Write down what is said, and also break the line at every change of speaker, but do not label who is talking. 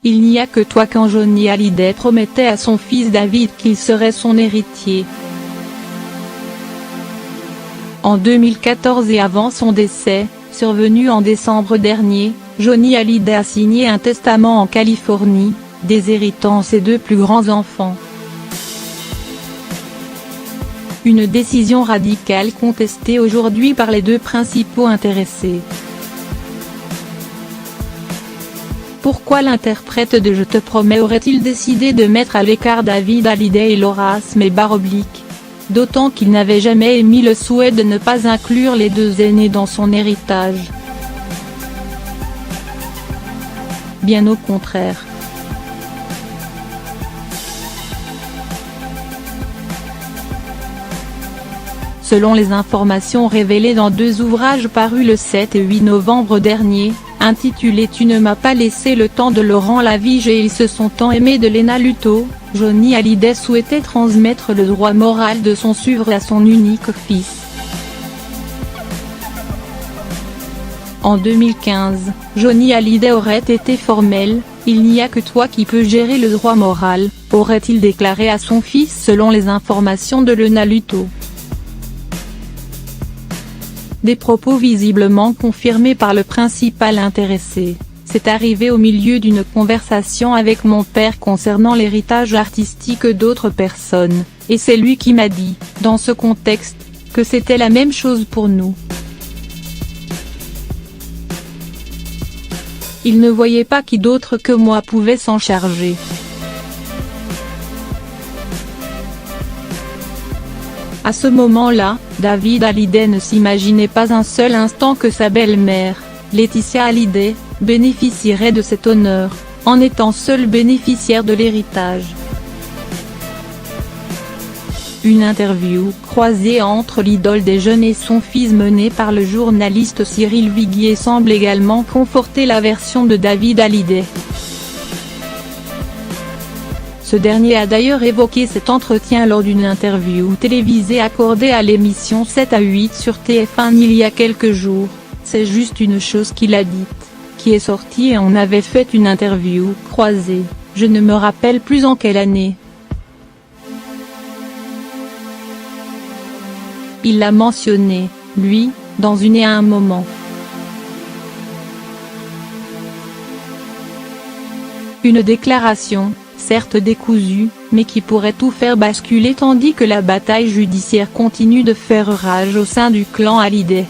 Il n'y a que toi quand Johnny Hallyday promettait à son fils David qu'il serait son héritier. En 2014 et avant son décès, survenu en décembre dernier, Johnny Hallyday a signé un testament en Californie, déshéritant ses deux plus grands enfants. Une décision radicale contestée aujourd'hui par les deux principaux intéressés. Pourquoi l'interprète de Je te promets aurait-il décidé de mettre à l'écart David Hallyday et Laura Smelbar-Oblique, d'autant qu'il n'avait jamais émis le souhait de ne pas inclure les deux aînés dans son héritage. Bien au contraire. Selon les informations révélées dans deux ouvrages parus le 7 et 8 novembre dernier, intitulés Tu ne m'as pas laissé le temps de Laurent Lavige et Ils se sont tant aimés de Lena Luto, Johnny Hallyday souhaitait transmettre le droit moral de son suivre à son unique fils. En 2015, Johnny Hallyday aurait été formel, « Il n'y a que toi qui peux gérer le droit moral », aurait-il déclaré à son fils selon les informations de Lena Luto. Des propos visiblement confirmés par le principal intéressé. C'est arrivé au milieu d'une conversation avec mon père concernant l'héritage artistique d'autres personnes, et c'est lui qui m'a dit, dans ce contexte, que c'était la même chose pour nous. Il ne voyait pas qui d'autre que moi pouvait s'en charger. À ce moment-là, David Hallyday ne s'imaginait pas un seul instant que sa belle-mère, Laetitia Hallyday, bénéficierait de cet honneur, en étant seule bénéficiaire de l'héritage. Une interview croisée entre l'idole des jeunes et son fils menée par le journaliste Cyril Viguier semble également conforter la version de David Hallyday. Ce dernier a d'ailleurs évoqué cet entretien lors d'une interview télévisée accordée à l'émission 7 à 8 sur TF1 il y a quelques jours. C'est juste une chose qu'il a dite, qui est sortie et on avait fait une interview croisée, je ne me rappelle plus en quelle année. Il l'a mentionné, lui, dans une et à un moment. Une déclaration, certes décousue, mais qui pourrait tout faire basculer tandis que la bataille judiciaire continue de faire rage au sein du clan Hallyday.